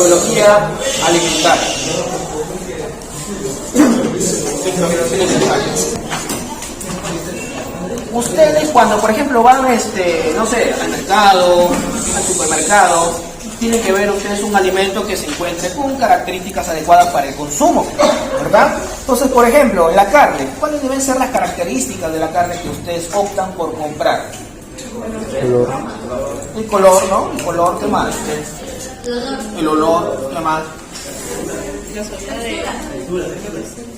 microbiología alimentaria. Microbiología alimentaria. Ustedes cuando, por ejemplo, van, no sé, al mercado, al supermercado, tienen que ver ustedes un alimento que se encuentre con características adecuadas para el consumo, ¿verdad? Entonces, por ejemplo, la carne, ¿cuáles deben ser las características de la carne que ustedes optan por comprar? El color, ¿no? El color, ¿qué más? El olor, ¿qué más?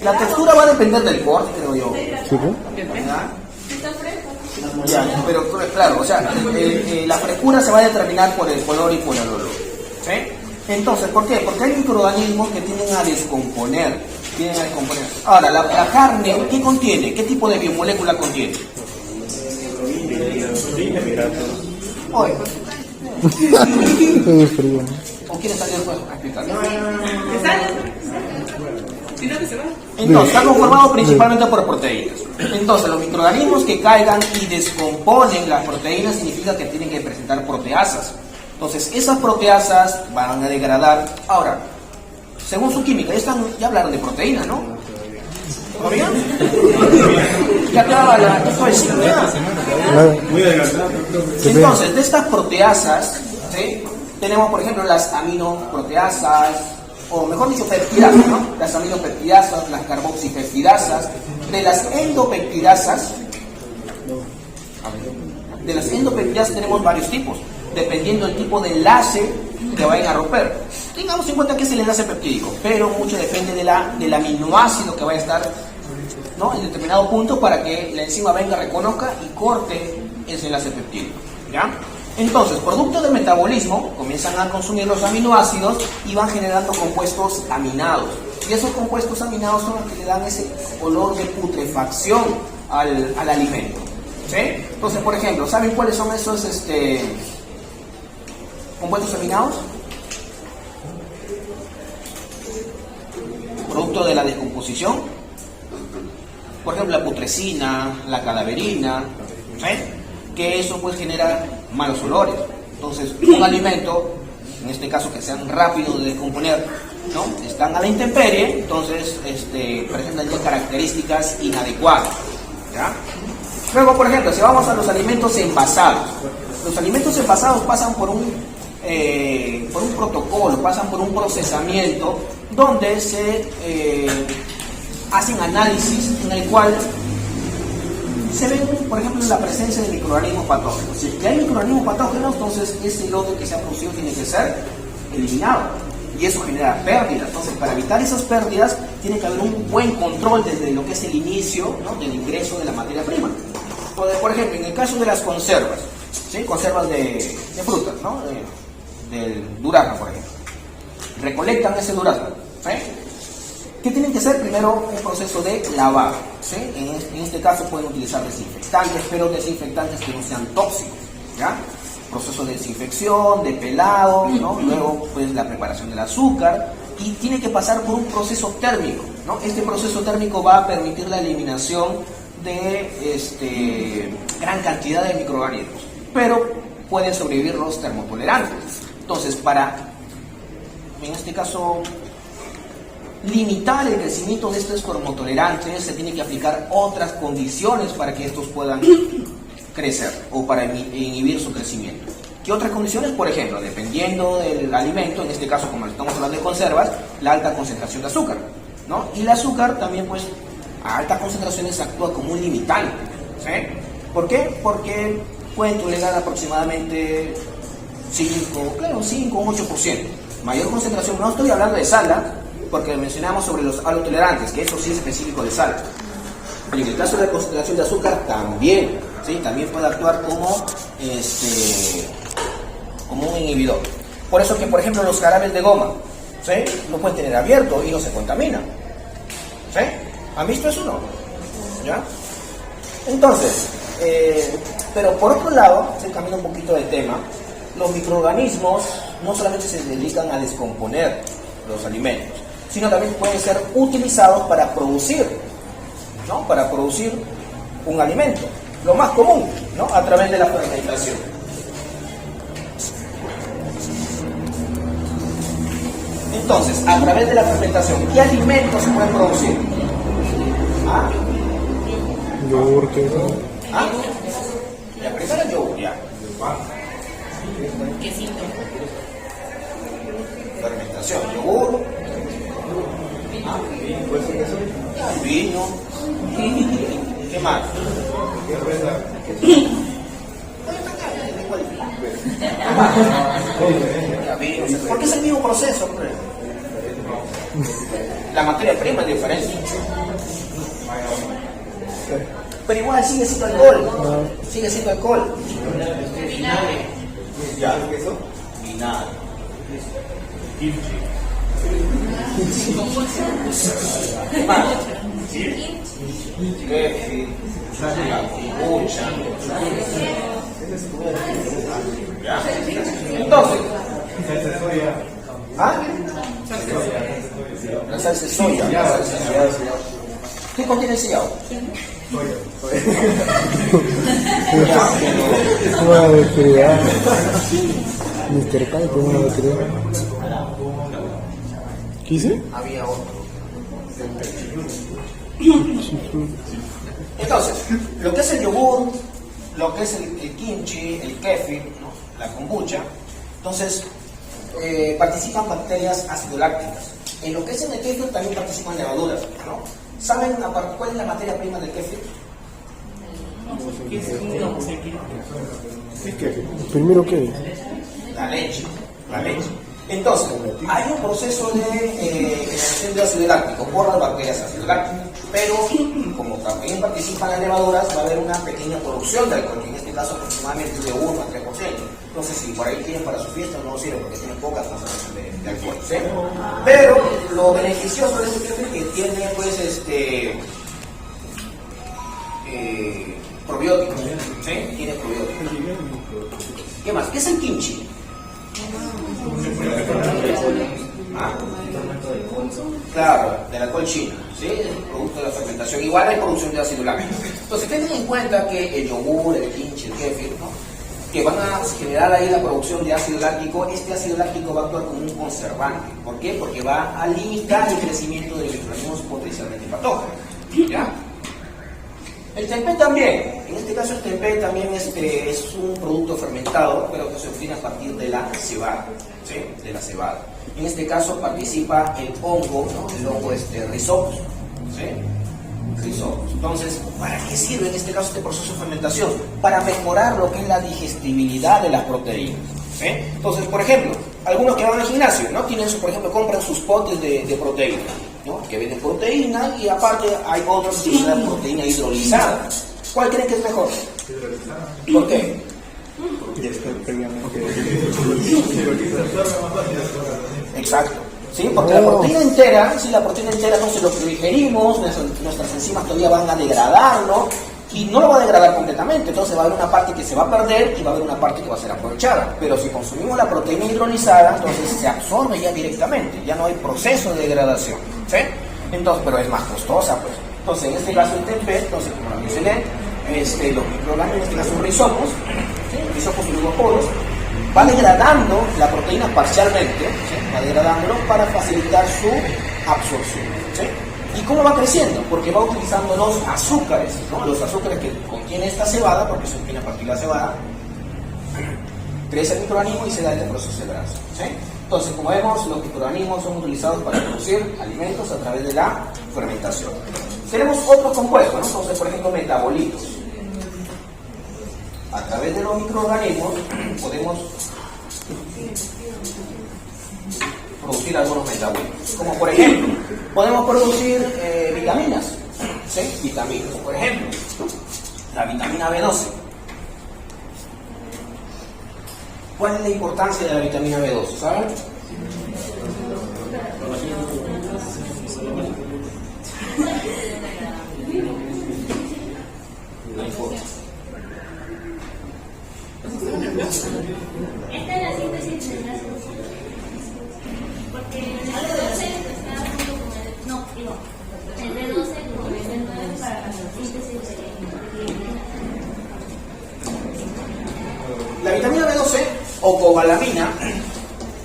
La textura va a depender del corte, creo yo. ¿Verdad? Ya, pero claro, o sea, la frescura se va a determinar por el color y por el olor. ¿Sí? Entonces, ¿por qué? Porque hay microorganismos que tienden a descomponer. Ahora, la carne, ¿qué contiene? ¿Qué tipo de biomolécula contiene? Oye, ¿o quieres salir después a explicar? Entonces, está conformado principalmente por proteínas. Entonces, los microorganismos que caigan y descomponen las proteínas significa que tienen que presentar proteasas. Entonces, esas proteasas van a degradar. Ahora, según su química, ya hablaron de proteínas, ¿no? ¿Todavía? Ya acaba esto es Entonces, de estas proteasas, ¿sí? Tenemos, por ejemplo, las aminoproteasas, o mejor dicho, peptidasas, ¿no? Las aminopeptidasas, las carboxipeptidasas. De las endopeptidasas tenemos varios tipos, dependiendo del tipo de enlace que vayan a romper. Tengamos en cuenta que es el enlace peptídico, pero mucho depende del aminoácido que vaya a estar, ¿no?, en determinado punto para que la enzima venga, reconozca y corte ese enlace peptídico, ¿ya? Entonces, producto del metabolismo, comienzan a consumir los aminoácidos y van generando compuestos aminados. Y esos compuestos aminados son los que le dan ese olor de putrefacción al alimento. ¿Sí? Entonces, por ejemplo, ¿saben cuáles son esos compuestos aminados? Producto de la descomposición. Por ejemplo, la putrescina, la cadaverina, ¿sí?, que eso pues genera malos olores. Entonces, un alimento, en este caso que sean rápidos de descomponer, ¿no?, están a la intemperie, entonces presentan ya características inadecuadas, ¿ya? Luego, por ejemplo, si vamos a los alimentos envasados, los alimentos envasados pasan por un protocolo, pasan por un procesamiento donde se hacen análisis en el cual se ven, por ejemplo, la presencia de microorganismos patógenos. Si hay microorganismos patógenos, entonces ese lote que se ha producido tiene que ser eliminado. Y eso genera pérdidas. Entonces, para evitar esas pérdidas, tiene que haber un buen control desde lo que es el inicio, ¿no?, del ingreso de la materia prima. Por ejemplo, en el caso de las conservas, ¿sí?, conservas de frutas, ¿no?, del durazno, por ejemplo. Recolectan ese durazno, ¿sí? ¿Qué tienen que hacer? Primero, un proceso de lavado, ¿sí? En este caso pueden utilizar desinfectantes, pero desinfectantes que no sean tóxicos, ¿ya? Proceso de desinfección, de pelado, ¿no? Luego, pues, la preparación del azúcar, y tiene que pasar por un proceso térmico, ¿no? Este proceso térmico va a permitir la eliminación de gran cantidad de microorganismos, pero pueden sobrevivir los termotolerantes. Entonces, para, en este caso, limitar el crecimiento de estos termotolerantes, se tiene que aplicar otras condiciones para que estos puedan crecer o para inhibir su crecimiento. ¿Qué otras condiciones? Por ejemplo, dependiendo del alimento, en este caso, como estamos hablando de conservas, la alta concentración de azúcar, ¿no? Y el azúcar también, pues, a altas concentraciones actúa como un limitante, ¿sí? ¿Por qué? Porque pueden tolerar aproximadamente 5 o 8%. Mayor concentración, no estoy hablando de sal, porque mencionamos sobre los halotolerantes, que eso sí es específico de sal. Pero en el caso de la concentración de azúcar también, ¿sí?, también puede actuar como un inhibidor. Por eso que, por ejemplo, los jarabes de goma, ¿sí?, lo pueden tener abierto y no se contaminan, ¿sí? ¿Han visto eso o no? ¿Ya? Entonces, pero por otro lado, se cambia un poquito de tema, los microorganismos no solamente se dedican a descomponer los alimentos, sino también pueden ser utilizados para producir, ¿no?, para producir un alimento. Lo más común, ¿no?, a través de la fermentación. Entonces, a través de la fermentación, ¿qué alimentos se pueden producir? ¿Ah? Yogur, queso. ¿Ah? Ya, primero el yogur, ya. Fermentación, yogur. ¿Ah? Ya, vino. ¿Qué más? Porque es el mismo proceso, hombre. La materia prima es diferente. Pero igual sigue siendo alcohol. Sigue siendo alcohol. Vinagre. ¿Ya? ¿Eso? Vinagre. ¿Qué más? ¿Ya? Entonces, ¿ah? La salsa de soya. ¿Qué contiene el sellado? Una bacteria. Mr. Kai con una bacteria. ¿Qué hice? Había otro. Entonces, lo que es el yogur, lo que es el kimchi, el kefir, ¿no? La kombucha, entonces participan bacterias acidolácticas. En lo que es en el kefir también participan levaduras, ¿no? ¿Saben cuál es la materia prima del kefir? ¿Primero qué? La leche. Entonces, hay un proceso de generación de ácido láctico por las bacterias ácido-lácticas, pero como también participan las levaduras, va a haber una pequeña producción de alcohol, en este caso aproximadamente de 1 a 3%. Entonces, si por ahí quieren para su fiesta, no sirve porque tiene poca concentración de alcohol, ¿sí? Pero lo beneficioso de este kefir es que tiene, pues, probióticos, ¿sí? Tiene probióticos. ¿Qué más? ¿Qué es el kimchi? ¿Ah? Claro, del alcohol chino, ¿sí? Es el producto de la fermentación. Igual hay producción de ácido láctico. Entonces, tengan en cuenta que el yogur, el kimchi, el kefir, ¿no? Que van a generar ahí la producción de ácido láctico, este ácido láctico va a actuar como un conservante. ¿Por qué? Porque va a limitar el crecimiento de microorganismos potencialmente patógenos. ¿Ya? El tempeh también, en este caso el tempeh también es un producto fermentado, pero que se obtiene a partir de la cebada, ¿sí? De la cebada. En este caso participa el hongo, ¿no? El hongo Rhizopus, ¿sí? Rhizopus. Entonces, ¿para qué sirve en este caso este proceso de fermentación? Para mejorar lo que es la digestibilidad de las proteínas, ¿sí? Entonces, por ejemplo, algunos que van al gimnasio, ¿no? Tienen, por ejemplo, compran sus potes de proteína, ¿no? Que venden proteína y aparte hay otros que tienen la proteína hidrolizada. ¿Cuál creen que es mejor? ¿Por qué? Exacto. ¿Sí? Porque la proteína entera, si la proteína entera entonces lo que digerimos, nuestras enzimas todavía van a degradarlo y no lo va a degradar completamente, entonces va a haber una parte que se va a perder y va a haber una parte que va a ser aprovechada. Pero si consumimos la proteína hidrolizada, entonces se absorbe ya directamente, ya no hay proceso de degradación, ¿sí? Entonces, pero es más costosa, pues. Entonces, en este caso el tempeh, entonces como lo mencioné, los microorganismos, en este caso Rhizopus, ¿sí? Rhizopus lugoporos, va degradando la proteína parcialmente, ¿sí? Va degradándolo para facilitar su absorción, ¿sí? ¿Y cómo va creciendo? Porque va utilizando los azúcares, ¿no? Los azúcares que contiene esta cebada, porque se obtiene a partir de la cebada, crece el microorganismo y se da el proceso de grasa, ¿sí? Entonces, como vemos, los microorganismos son utilizados para producir alimentos a través de la fermentación. Tenemos otros compuestos, ¿no? Entonces, por ejemplo, metabolitos. A través de los microorganismos podemos producir algunos metabolitos. Como por ejemplo, podemos producir vitaminas, ¿sí? Vitaminas, por ejemplo, la vitamina B12. ¿Cuál es la importancia de la vitamina B12? ¿Saben? No importa. Esta es la síntesis de la solución. Porque el B12 está junto con el. No, digo. El B12 con el B9 para la síntesis de. La vitamina B12 o cobalamina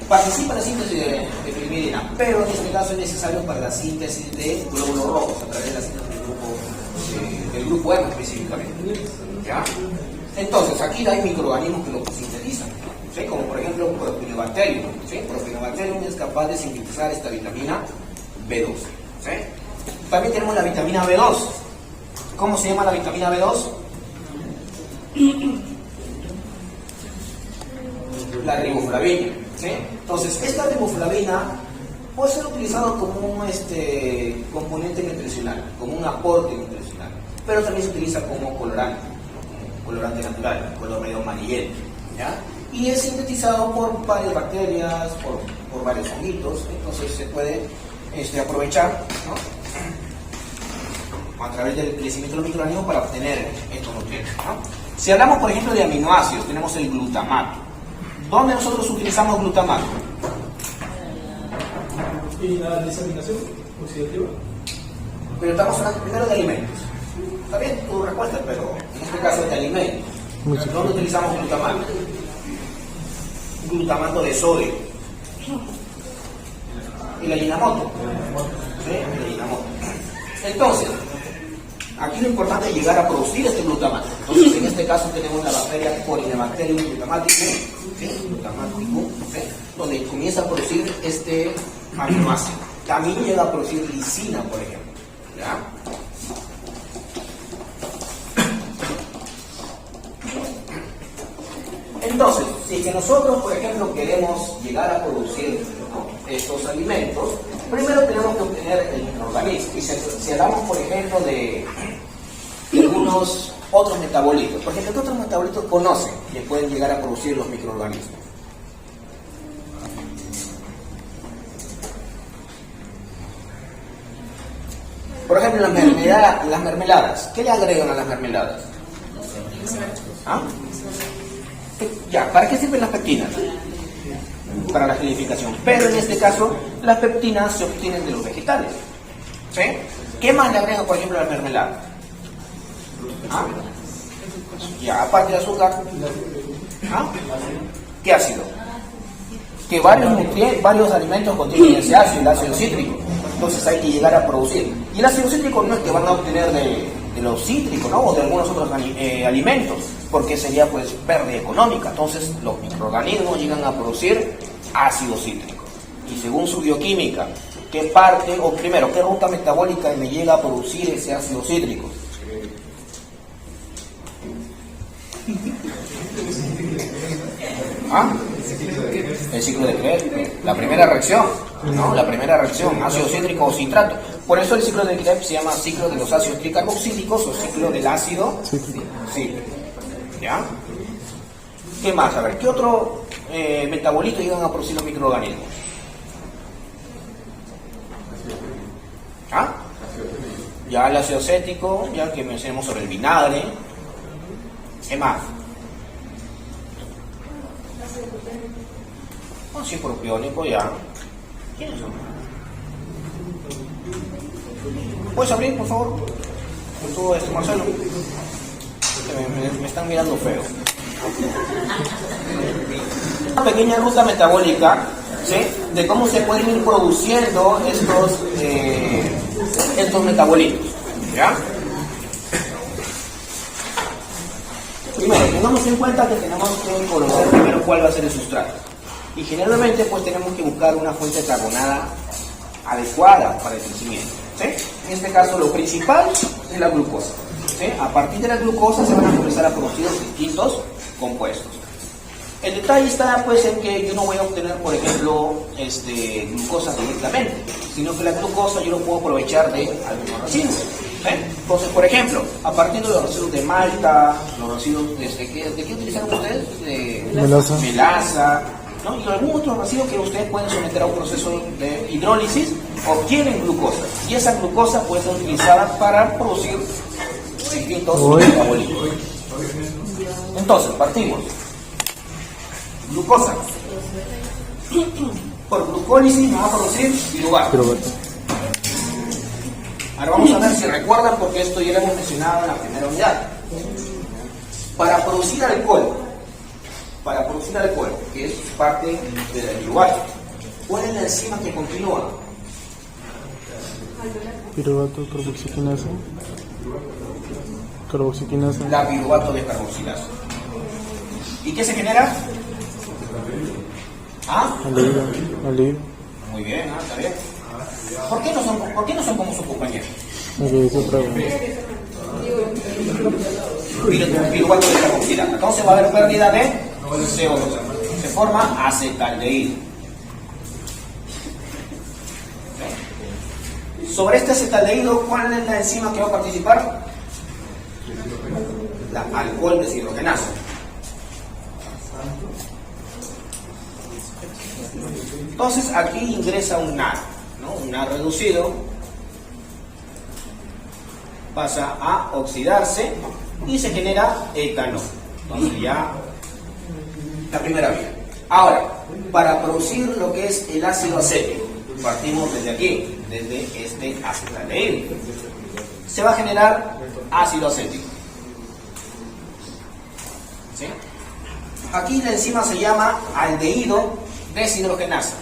participa en la síntesis de pirimidina. pero en este caso es necesario para la síntesis de glóbulos rojos a través de la síntesis del grupo M específicamente. ¿Ya? Entonces, aquí hay microorganismos que lo sintetizan, ¿sí? Como por ejemplo Propionibacterium. ¿Sí? Propionibacterium es capaz de sintetizar esta vitamina B2. ¿Sí? También tenemos la vitamina B2. ¿Cómo se llama la vitamina B2? La riboflavina. ¿Sí? Entonces, esta riboflavina puede ser utilizado como un componente nutricional, como un aporte nutricional, pero también se utiliza como colorante, ¿no? Como colorante natural, color medio amarillento, ¿ya? Y es sintetizado por varias bacterias, por varios honguitos, entonces se puede aprovechar, ¿no? A través del crecimiento de los microorganismos para obtener estos nutrientes, ¿no? Si hablamos, por ejemplo, de aminoácidos, tenemos el glutamato. ¿Dónde nosotros utilizamos glutamato? ¿Y la desaminación oxidativa? Pero estamos hablando primero de alimentos. Está bien tu respuesta, pero en este caso es de alimentos. ¿Dónde utilizamos glutamato? Glutamato de sodio. ¿Y la Ajinomoto? ¿Sí? La Ajinomoto. Entonces, aquí lo importante es llegar a producir este glutamato. Entonces, en este caso tenemos la bacteria Corynebacterium glutamaticum, ¿sí? Glutamaticum, ¿sí? Donde comienza a producir este aminoácido. También llega a producir lisina, por ejemplo. ¿Ya? Entonces, si que nosotros, por ejemplo, queremos llegar a producir, ¿no?, estos alimentos, primero tenemos que obtener el microorganismo. Y si hablamos, por ejemplo, de algunos otros metabolitos, por ejemplo, ¿qué otros metabolitos conocen que pueden llegar a producir los microorganismos? Por ejemplo, las mermeladas. ¿Qué le agregan a las mermeladas? ¿Ah? Ya, ¿para qué sirven las pectinas? Para la gelificación. Pero en este caso, las pectinas se obtienen de los vegetales. ¿Sí? ¿Qué más le agregan, por ejemplo, a las mermeladas? ¿Ah? Ya, aparte de azúcar. ¿Ah? ¿Qué ácido? Que varios alimentos contienen ese ácido, el ácido cítrico. Entonces hay que llegar a producir. Y el ácido cítrico no es que van a obtener de los cítricos, ¿no?, o de algunos otros alimentos, porque sería pues pérdida económica. Entonces los microorganismos llegan a producir ácido cítrico. Y según su bioquímica, ¿qué parte, o primero, qué ruta metabólica me llega a producir ese ácido cítrico? ¿Ah? El ciclo de Krebs, la primera reacción, ¿no? La primera reacción, ácido cítrico o citrato. Por eso el ciclo de Krebs se llama ciclo de los ácidos tricarboxílicos o ciclo del ácido cítrico. ¿Ya? ¿Qué más? A ver, ¿qué otro metabolito llegan a producir los microorganismos? ¿Ah? Ya el ácido acético, ya que mencionamos sobre el vinagre. ¿Qué más? Ácido propiónico, ya. ¿Quiénes son? ¿Puedes abrir, por favor? Con todo esto, Marcelo. Me están mirando feo. Una pequeña ruta metabólica, ¿sí?, de cómo se pueden ir produciendo estos metabolitos. ¿Ya? Primero, tengamos en cuenta que tenemos que conocer primero cuál va a ser el sustrato. Y generalmente pues tenemos que buscar una fuente carbonada adecuada para el crecimiento, ¿sí? En este caso lo principal es la glucosa, ¿sí? A partir de la glucosa se van a empezar a producir distintos compuestos. El detalle está pues en que yo no voy a obtener, por ejemplo, glucosa directamente, sino que la glucosa yo lo puedo aprovechar de algunos residuos. Entonces, por ejemplo, a partir de los residuos de malta, los residuos ¿de qué utilizaron ustedes? De melaza, ¿no? Y algún otro residuo que ustedes pueden someter a un proceso de hidrólisis, obtienen glucosa. Y esa glucosa puede ser utilizada para producir distintos metabolitos. Entonces, partimos. Glucosa. Por glucólisis nos va a producir piruvato. Ahora vamos a ver si recuerdan, porque esto ya lo hemos mencionado en la primera unidad. Para producir alcohol, que es parte del piruvato, ¿Cuál es la enzima que continúa? Piruvato, carboxiquinasa. Carboxiquinasa. La piruvato descarboxilasa. ¿Y qué se genera? ¿Ah? Aldehído. Aldehído. Muy bien, está bien. ¿Por qué no son como sus compañeros? Ok, eso otra vez. Piruvato descarboxilasa. Entonces va a haber pérdida de CO2. Se forma acetaldehído. Sobre este acetaldehído, ¿cuál es la enzima que va a participar? La alcohol deshidrogenasa. Entonces aquí ingresa un NAD, ¿no? Un NAD reducido pasa a oxidarse y se genera etanol. Entonces ya la primera vía. Ahora, para producir lo que es el ácido acético, partimos desde aquí, desde este acetaldehído. Se va a generar ácido acético. ¿Sí? Aquí la enzima se llama aldehído deshidrogenasa.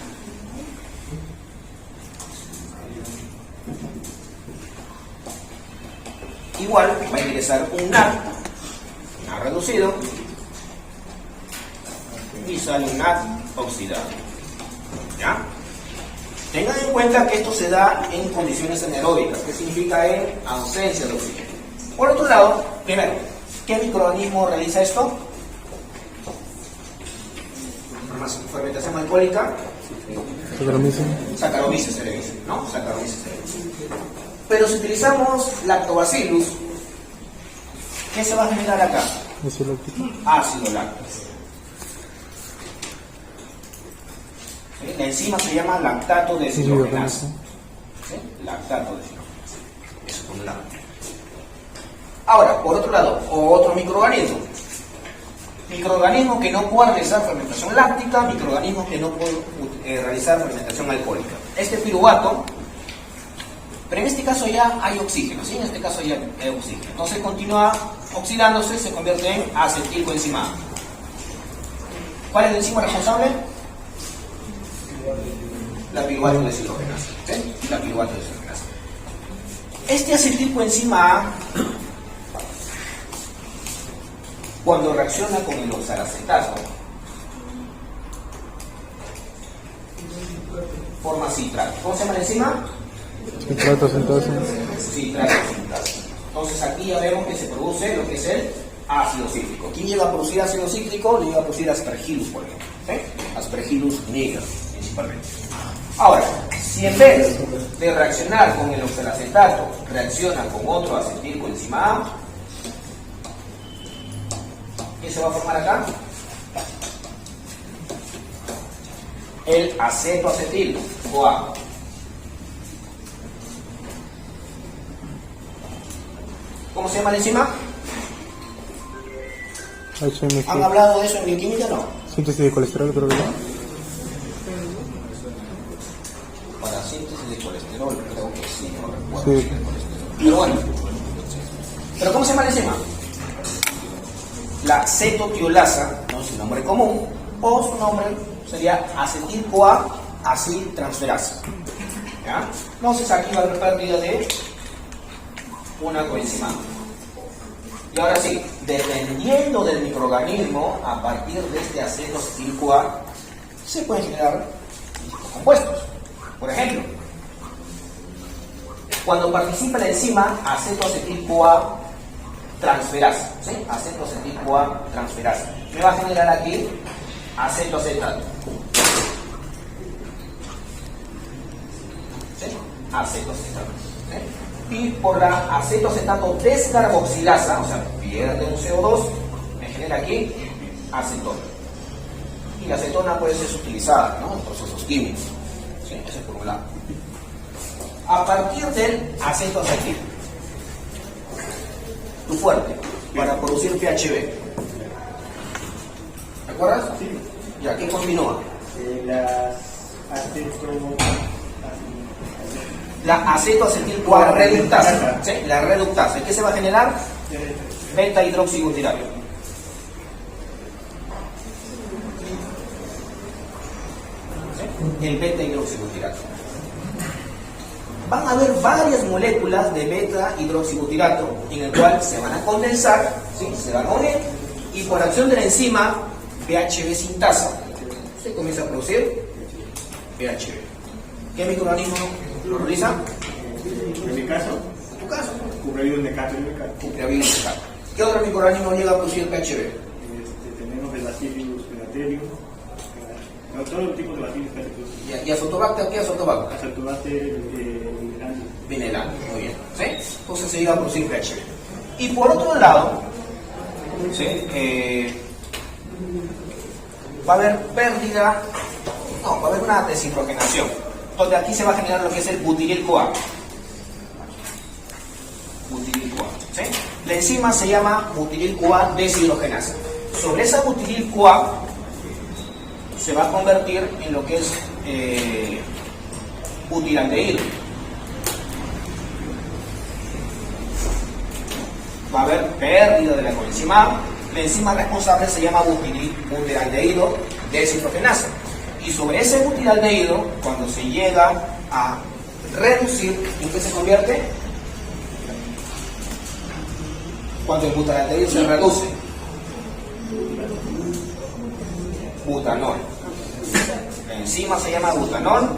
Igual va a ingresar un NAD reducido y sale un NAD oxidado. ¿Ya? Tengan en cuenta que esto se da en condiciones anaeróbicas, que significa en ausencia de oxígeno. Por otro lado, primero, ¿qué microorganismo realiza esto? Fermentación alcohólica. Saccharomyces cerevisiae, ¿no? Saccharomyces cerevisiae. Pero si utilizamos lactobacillus, ¿qué se va a generar acá? Ácido láctico. ¿Sí? La enzima se llama lactato deshidrogenasa. ¿Sí? Lactato deshidrogenasa. Eso por un lado. Ahora, por otro lado, otro microorganismo. Microorganismos que no pueden realizar fermentación láctica, microorganismos que no pueden realizar fermentación alcohólica. Este piruvato, pero en este caso ya hay oxígeno, ¿sí? En este caso ya hay oxígeno. Entonces continúa oxidándose, se convierte en acetilcoenzima A. ¿Cuál es la enzima responsable? La piruvato deshidrogenasa. ¿Sí? La piruvato deshidrogenasa. Este acetilcoenzima A, cuando reacciona con el oxalacetato, forma citrato. ¿Cómo se llama la enzima? Citrato sintasa. Citrato sintasa. Entonces aquí ya vemos que se produce lo que es el ácido cítrico. ¿Quién llega a producir ácido cítrico? Le llega a producir aspergillus, por ejemplo. ¿Sí? Aspergillus niger, principalmente. Ahora, si en vez de reaccionar con el oxalacetato, reacciona con otro acetilcoenzima A, ¿qué se va a formar acá? El acetoacetil-CoA. ¿Cómo se llama la enzima? HMG. ¿Han hablado de eso en bioquímica? No. Síntesis de colesterol, creo que no. Para síntesis de colesterol, creo que sí, no recuerdo. Sí. Si es colesterol. Pero bueno. ¿Pero cómo se llama la enzima? La cetotiolasa, no es su nombre común, o su nombre sería acetil-CoA aciltransferasa. ¿Ya? Entonces aquí va a haber pérdida de una coenzima. Y ahora sí, dependiendo del microorganismo, a partir de este acetoacetil-CoA, se pueden generar compuestos. Por ejemplo, cuando participa la enzima acetoacetil-CoA transferasa, ¿sí? Acetoacetil-CoA transferasa, me va a generar aquí acetoacetato. ¿Sí? Acetoacetato. ¿Sí? Y por la acetoacetato descarboxilasa, o sea, pierde un CO2, me genera aquí acetona. Y la acetona puede ser utilizada, ¿no?, en procesos químicos. ¿Sí? Eso es por un lado. A partir del acetoacetil, tu fuerte, para producir PHB. ¿Te acuerdas? Sí. ¿Y aquí continúa? La acetoacetil-CoA reductasa. ¿Sí? La reductasa. ¿Y qué se va a generar? Beta hidroxibutirato. ¿Sí? el beta-hidroxibutirato. Van a haber varias moléculas de beta-hidroxibutirato en el cual se van a condensar, ¿sí? Se van a unir y por acción de la enzima PHB sintasa se comienza a producir PHB. ¿Qué microorganismo lo realiza? En mi caso, En tu caso, cupravirus necato y mecato. cupravirus necato. ¿Qué otro microorganismo llega a producir PHB? Tenemos el Bacillus megatherium, todo el tipo de Bacillus megatherium. ¿Y Azotobacter? ¿Qué Azotobacter? Acetobacter Vinelano, muy bien. ¿Sí? Entonces se llega a producir PHB. Y por otro lado, ¿sí? Va a haber pérdida, no, va a haber una deshidrogenación, donde aquí se va a generar lo que es el butiril-CoA. Butiril-CoA, ¿sí? La enzima se llama butiril-CoA deshidrogenasa. Sobre esa butiril-CoA se va a convertir en lo que es butiraldehído. Va a haber pérdida de la coenzima. La enzima responsable se llama butiraldehído deshidrogenasa. Y sobre ese butiraldehído, cuando se llega a reducir, ¿en qué se convierte? Cuando el butiraldehído se reduce. Butanol. La enzima se llama butanol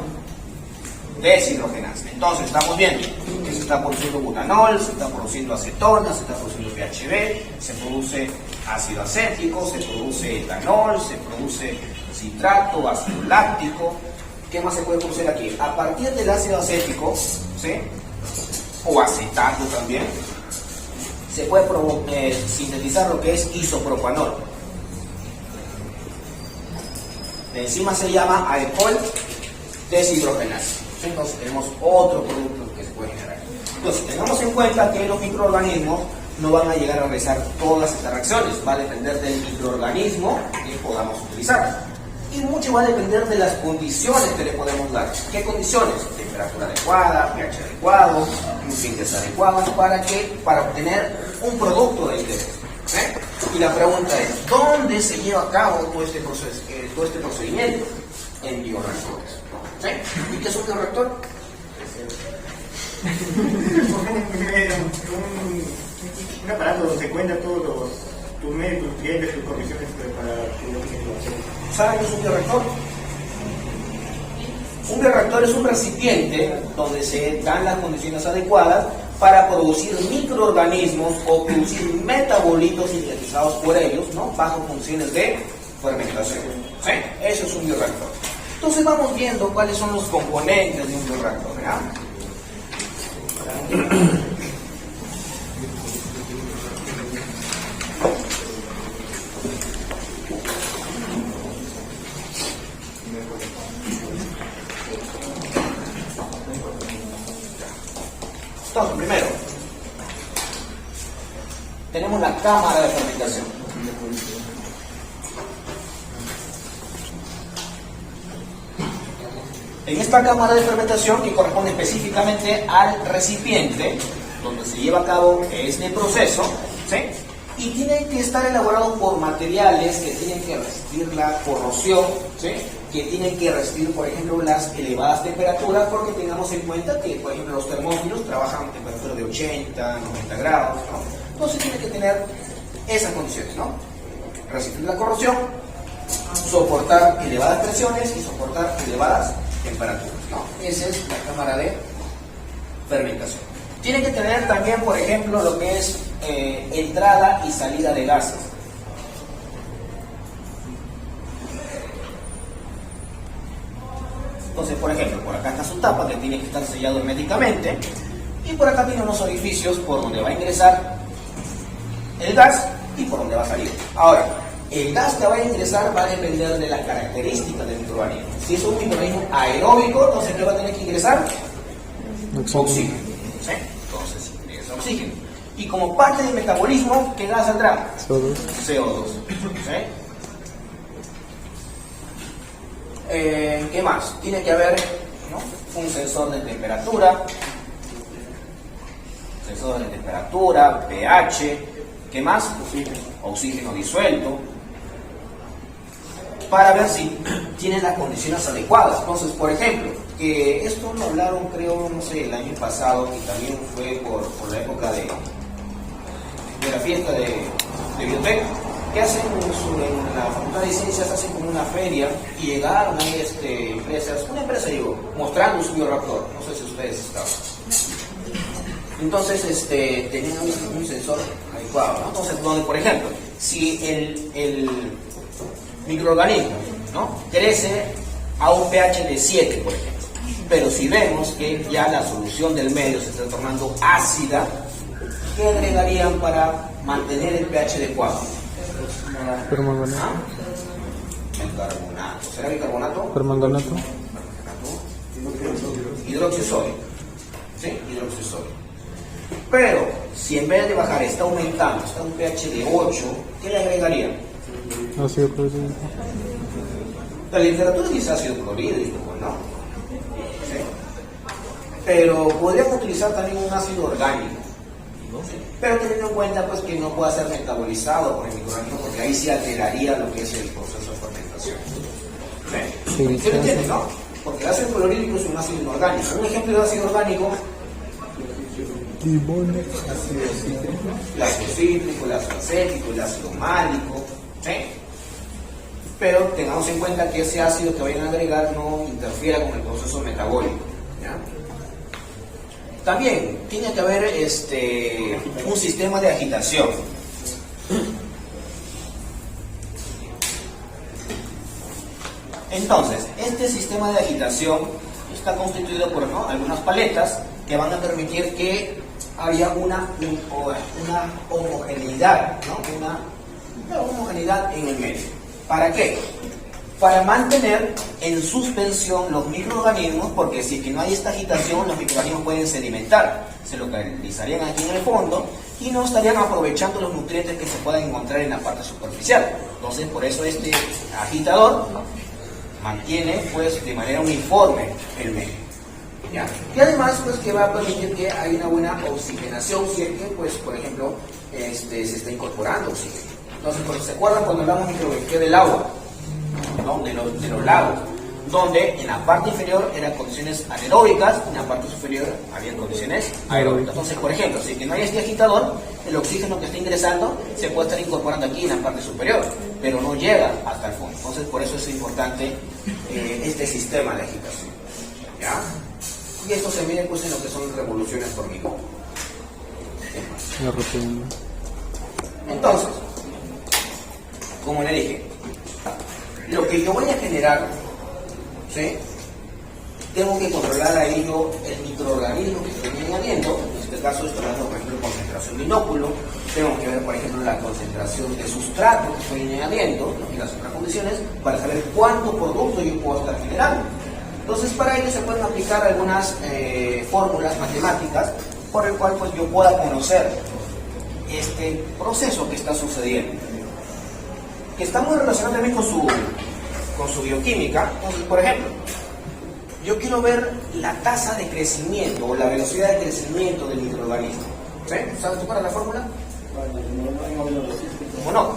deshidrogenasa. Entonces estamos viendo que se está produciendo butanol, se está produciendo acetona, se está produciendo PHB, se produce ácido acético, se produce etanol, se produce citrato, ácido láctico. ¿Qué más se puede producir aquí? A partir del ácido acético, ¿sí? O acetato también, se puede sintetizar lo que es isopropanol. La enzima se llama alcohol deshidrogenasa. Entonces tenemos otro producto que se puede generar. Entonces tengamos en cuenta que los microorganismos no van a llegar a realizar todas estas reacciones. Va a depender del microorganismo que podamos utilizar. Y mucho va a depender de las condiciones que le podemos dar. ¿Qué condiciones? Temperatura adecuada, pH adecuado, nutrientes adecuados para obtener un producto de interés. Y la pregunta es, ¿dónde se lleva a cabo todo este procedimiento? En bioreactores. ¿Sí? ¿Y qué es un bioreactor? Un aparato donde se cuentan todos tus medios, tus clientes, tus condiciones para que ¿Saben qué es un bioreactor? Un bioreactor es un recipiente donde se dan las condiciones adecuadas para producir microorganismos o producir metabolitos sintetizados por ellos, ¿no? Bajo funciones de fermentación. ¿Sí? Eso es un bioreactor. Entonces vamos viendo cuáles son los componentes de un bioreactor. ¿Ya? Entonces, primero, tenemos la cámara de fermentación. En esta cámara de fermentación, que corresponde específicamente al recipiente donde se lleva a cabo este proceso, ¿sí? Y tiene que estar elaborado por materiales que tienen que resistir la corrosión, ¿sí? Que tienen que resistir, por ejemplo, las elevadas temperaturas, porque tengamos en cuenta que, por ejemplo, los termófilos trabajan a temperaturas de 80, 90 grados, ¿no? Entonces tiene que tener esas condiciones, ¿no? Resistir la corrosión, soportar elevadas presiones y soportar elevadas temperaturas, ¿no? Esa es la cámara de fermentación. Tiene que tener también, por ejemplo, lo que es entrada y salida de gases. Entonces, por ejemplo, por acá está su tapa que tiene que estar sellado herméticamente y por acá tiene unos orificios por donde va a ingresar el gas y por donde va a salir. Ahora, el gas que va a ingresar va a depender de las características del microorganismo. Si es un microorganismo aeróbico, entonces ¿qué va a tener que ingresar? Oxígeno. ¿Sí? Entonces ingresa oxígeno. Y como parte del metabolismo, ¿qué gas saldrá? CO2. CO2. ¿Sí? ¿Qué más? Tiene que haber, ¿no?, un sensor de temperatura, pH, ¿qué más? Oxígeno disuelto, para ver si tienen las condiciones adecuadas. Entonces, por ejemplo, que esto lo hablaron, creo, no sé, el año pasado, que también fue por la época de la fiesta de biblioteca, que hacen en la Facultad de Ciencias, hacen como una feria, y llegaron ahí empresas, una empresa digo, mostrando su biorreactor, no sé si ustedes estaban. Entonces tenían un sensor adecuado, ¿no? Entonces, donde, por ejemplo, si el microorganismo, ¿no?, crece a un pH de 7, por ejemplo, pero si vemos que ya la solución del medio se está tornando ácida, ¿qué agregarían para mantener el pH adecuado? Permanganato. ¿Ah? El carbonato. ¿Será bicarbonato? Permanganato. Hidróxido de sodio. ¿Sí? Hidróxido de sodio. Pero, si en vez de bajar está aumentando, está un pH de 8, ¿qué le agregarían? Ácido clorhídrico. La literatura dice ácido clorhídrico, ¿no? ¿Sí? Pero podrían utilizar también un ácido orgánico. ¿Sí? Pero teniendo en cuenta pues, que no puede ser metabolizado por el microorganismo, porque ahí sí alteraría lo que es el proceso de fermentación. ¿Sí? ¿Sí lo entiendes, no? Porque el ácido clorhídrico es un ácido inorgánico. Un ejemplo de ácido orgánico: limón, el ácido cítrico, el ácido acético, el ácido málico. ¿Sí? Pero tengamos en cuenta que ese ácido que vayan a agregar no interfiera con el proceso metabólico. ¿Ya? También tiene que haber un sistema de agitación. Entonces, este sistema de agitación está constituido por algunas paletas que van a permitir que haya una homogeneidad, ¿no? Una homogeneidad en el medio. ¿Para qué? Para mantener en suspensión los microorganismos, porque si que no hay esta agitación, los microorganismos pueden sedimentar, se localizarían aquí en el fondo y no estarían aprovechando los nutrientes que se puedan encontrar en la parte superficial. Entonces, por eso este agitador mantiene pues de manera uniforme el medio. ¿Ya? Y además pues que va a permitir que haya una buena oxigenación si es que pues por ejemplo se está incorporando oxígeno. Entonces, porque se acuerdan cuando hablamos microbiología del agua, ¿no? de los lagos, donde en la parte inferior eran condiciones anaeróbicas y en la parte superior había condiciones aeróbicas. Entonces, por ejemplo, si que no hay este agitador, el oxígeno que está ingresando se puede estar incorporando aquí en la parte superior, pero no llega hasta el fondo. Entonces, por eso es importante este sistema de agitación. ¿Ya? Y esto se mide pues en lo que son revoluciones por minuto. Entonces, como le dije, lo que yo voy a generar, ¿sí?, tengo que controlar ahí yo el microorganismo que estoy añadiendo. En este caso estoy hablando, por ejemplo, de concentración de inóculo. Tengo que ver, por ejemplo, la concentración de sustrato que estoy añadiendo, ¿no?, y las otras condiciones para saber cuánto producto yo puedo estar generando. Entonces, para ello se pueden aplicar algunas fórmulas matemáticas por el cual pues, yo pueda conocer este proceso que está sucediendo, que está muy relacionado también con su bioquímica. Entonces, por ejemplo, yo quiero ver la tasa de crecimiento o la velocidad de crecimiento del microorganismo. ¿Sí? ¿Sabes tú cuál es la fórmula? ¿Cómo no?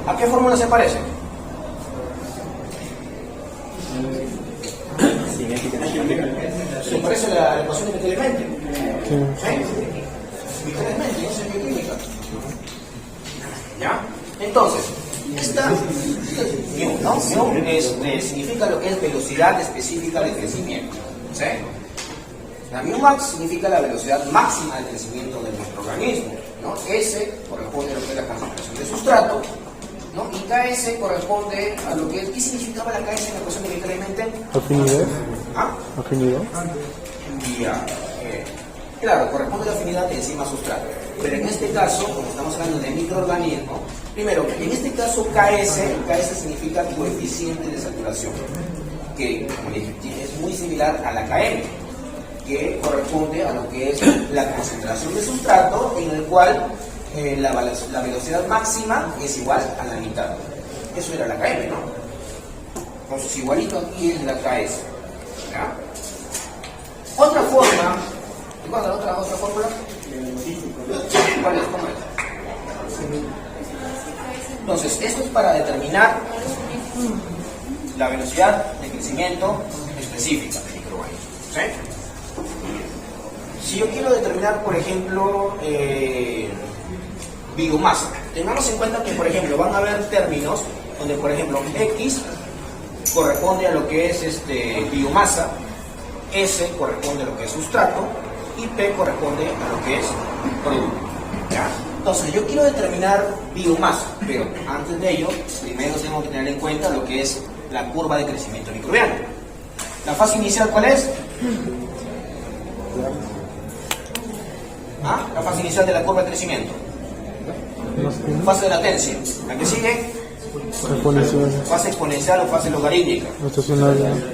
¿A qué fórmula se parece? Se parece a la ecuación de Michel-Mente. Michel-Mente, eso es bioquímica. ¿Ya? Entonces, esta mu, ¿no? Mu significa lo que es velocidad específica de crecimiento. ¿Sí? La mu max significa la velocidad máxima de crecimiento del microorganismo, ¿no? S corresponde a lo que es la concentración de sustrato, ¿no? Y KS corresponde a lo que es... ¿Qué significaba la KS en la ecuación de Michel-Mente? Afinidad. ¿Ah? Afinidad. Ya, claro, corresponde a la afinidad de enzima sustrato. Pero en este caso, como estamos hablando de microorganismo, primero, en este caso KS significa coeficiente de saturación, que como dije, es muy similar a la KM, que corresponde a lo que es la concentración de sustrato, en el cual la velocidad máxima es igual a la mitad. Eso era la KM, ¿no? Entonces, igualito aquí es la KS. ¿Ya? Otra forma, ¿recuerdan otra fórmula? ¿Cuál es? ¿Cómo es? Entonces, esto es para determinar la velocidad de crecimiento específica del microorganismo. ¿Sí? Si yo quiero determinar, por ejemplo, biomasa, tengamos en cuenta que, por ejemplo, van a haber términos donde, por ejemplo, X corresponde a lo que es biomasa, S corresponde a lo que es sustrato y P corresponde a lo que es producto. ¿Ya? Entonces, yo quiero determinar biomasa, pero antes de ello, primero tengo que tener en cuenta lo que es la curva de crecimiento microbiano. ¿La fase inicial cuál es? ¿Ah? La fase inicial de la curva de crecimiento. Fase de latencia. ¿La que sigue? Fase exponencial o fase logarítmica.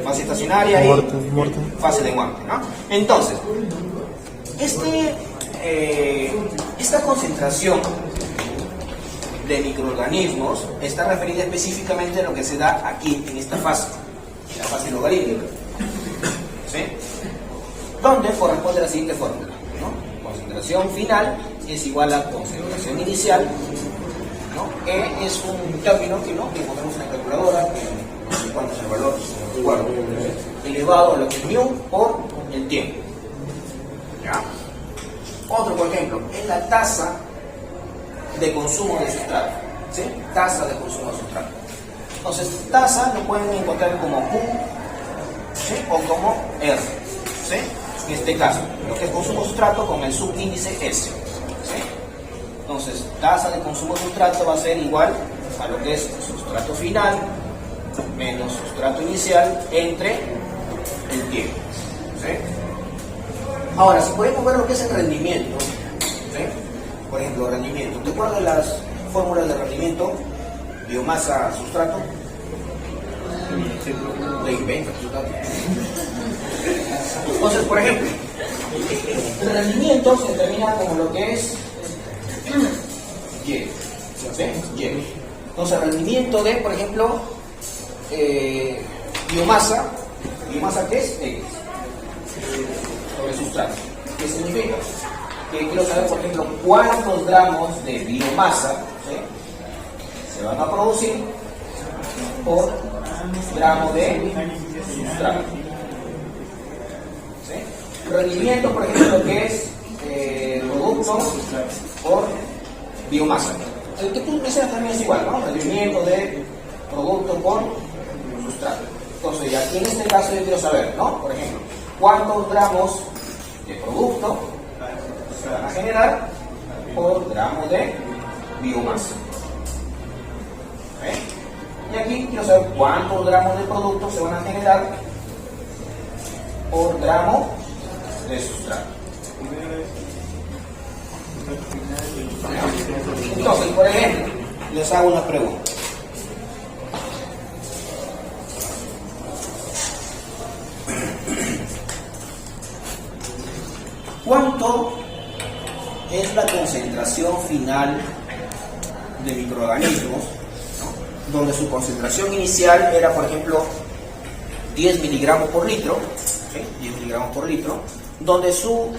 Fase estacionaria y muerte. Fase de muerte, ¿no? Entonces, esta concentración de microorganismos está referida específicamente a lo que se da aquí, en esta fase, la fase logarítmica. ¿Sí? Donde corresponde la siguiente fórmula, ¿no? Concentración final es igual a concentración inicial, ¿no? E es un término que encontramos en la calculadora, que no sé cuánto es el valor, no recuerdo, elevado a lo que es mu por el tiempo. ¿Ya? Otro, por ejemplo, es la tasa de consumo de sustrato. ¿Sí? Tasa de consumo de sustrato. Entonces, tasa lo pueden encontrar como Q, ¿sí? O como R. ¿Sí? En este caso, lo que es consumo de sustrato con el subíndice S. ¿Sí? Entonces, tasa de consumo de sustrato va a ser igual a lo que es sustrato final menos sustrato inicial entre el tiempo. ¿Sí? Ahora, si podemos ver lo que es el rendimiento, ¿sí? Por ejemplo, rendimiento. ¿Te acuerdas de las fórmulas de rendimiento? Biomasa, sustrato. De inventa, sustrato. Entonces, por ejemplo, el rendimiento se determina como lo que es Y. ¿Sí? Y. Entonces, el rendimiento de, por ejemplo, biomasa. ¿Biomasa qué es? X. Sobre sustrato. ¿Qué significa? Que quiero saber, por ejemplo, cuántos gramos de biomasa, ¿sí?, se van a producir por gramo de sustrato. ¿Sí? Rendimiento, por ejemplo, que es producto por biomasa. El que tú mencionas también es igual, ¿no? Rendimiento de producto por sustrato. Entonces, aquí en este caso yo quiero saber, ¿no? Por ejemplo, cuántos gramos de producto se van a generar por gramo de biomasa. ¿Okay? Y aquí quiero saber cuántos gramos de producto se van a generar por gramo de sustrato. Entonces, por ejemplo, les hago una pregunta. ¿Cuánto es la concentración final de microorganismos, ¿no?, donde su concentración inicial era, por ejemplo, 10 miligramos por litro, ¿sí?, 10 miligramos por litro, donde su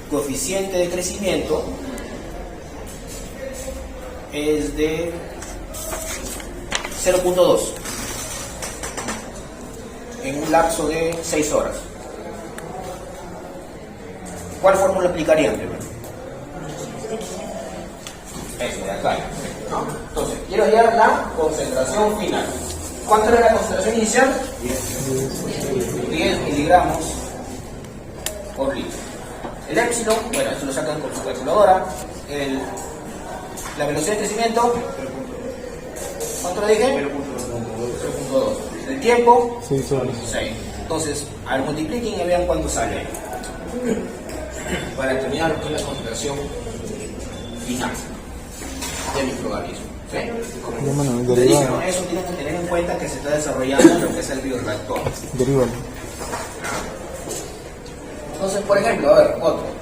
coeficiente de crecimiento es de 0.2 en un lapso de 6 horas? ¿Cuál fórmula aplicarían primero? Eso de acá, ¿no? Entonces, quiero hallar la concentración final. ¿Cuánto era la concentración inicial? 10 miligramos por litro. El épsilon, bueno, esto lo sacan con su calculadora. La velocidad de crecimiento, ¿cuánto le dije? 0.2. El tiempo, 6 horas. 6. Entonces, al multipliquen y vean cuánto sale para determinar lo que es la concentración final del microorganismo. ¿Sí? Como te dije, ¿no? Eso tienen que tener en cuenta que se está desarrollando lo que es el bioreactor. Derívalo. Entonces, por ejemplo, a ver, otro.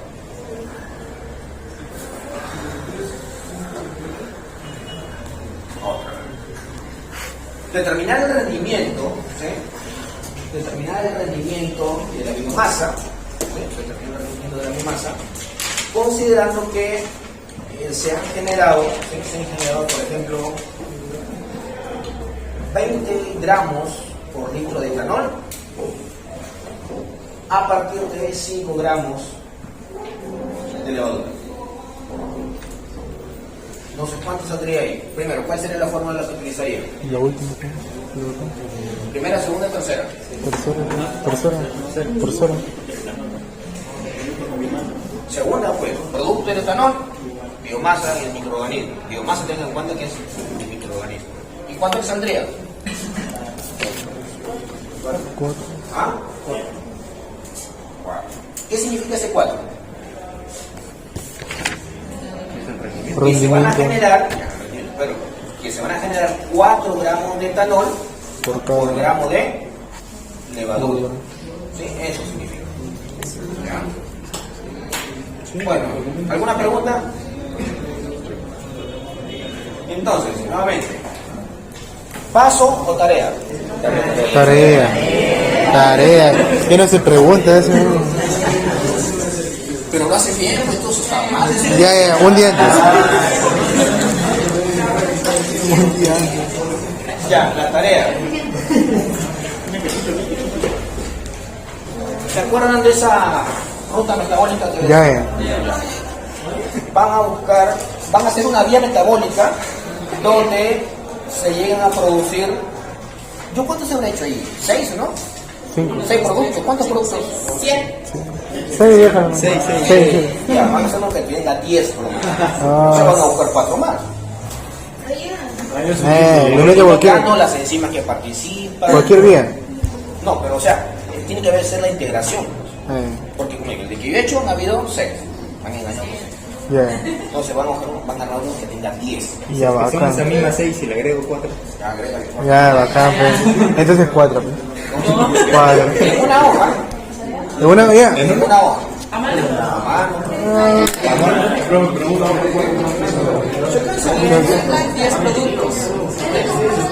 Determinar el rendimiento, ¿sí?, determinar el rendimiento de la biomasa, ¿sí?, determinar el rendimiento de la biomasa considerando que se han generado, por ejemplo, 20 gramos por litro de etanol a partir de 5 gramos de levadura. No sé cuánto saldría ahí. Primero, ¿cuál sería la fórmula que utilizaría? La última, ¿qué? Primera, segunda, tercera. Tercera. Segunda, pues, producto del etanol, biomasa y el microorganismo. Biomasa, tengan en cuenta que es el microorganismo. ¿Y cuánto le saldría? 4. ¿Ah? 4. ¿Qué significa ese 4? Que se van a generar, que se van a generar 4 gramos de etanol por gramo de levadura. ¿Sí? Eso significa. ¿Ya? Bueno, ¿alguna pregunta? Entonces, nuevamente, ¿paso o tarea? Tarea. ¿Qué no se pregunta eso? Pero lo hace bien, esto está mal. Ya, un día antes. Ya, la tarea. ¿Se acuerdan de esa ruta metabólica que Ya. van a hacer una vía metabólica donde se llegan a producir, ¿yo cuántos se habrá hecho ahí? 6, ¿no? 6 productos. ¿Cuántos productos? 100. 6, vieja. 6. Ya, van a hacer uno que tenga 10 por lo menos. Se van a buscar 4 más. No mete cualquier. No las enzimas que participan. Cualquier vía. No, pero o sea, tiene que ser la integración. Porque como el de que yo he hecho han habido 6. Han engañado 6. Ya. Entonces van a ganar uno que tenga 10. Ya, Son bacán. esas mismas 6 y le agrego 4. Ya, agrégale. Ya, bacán, pues. Entonces 4. 4. En una hoja. ¿De una ya? En una hoja. A mano.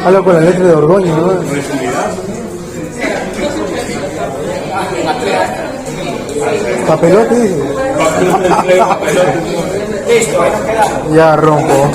Habla con la letra de Ordoño, ¿no? Papelote, dice. Listo, ahí nos quedamos. Ya rompo.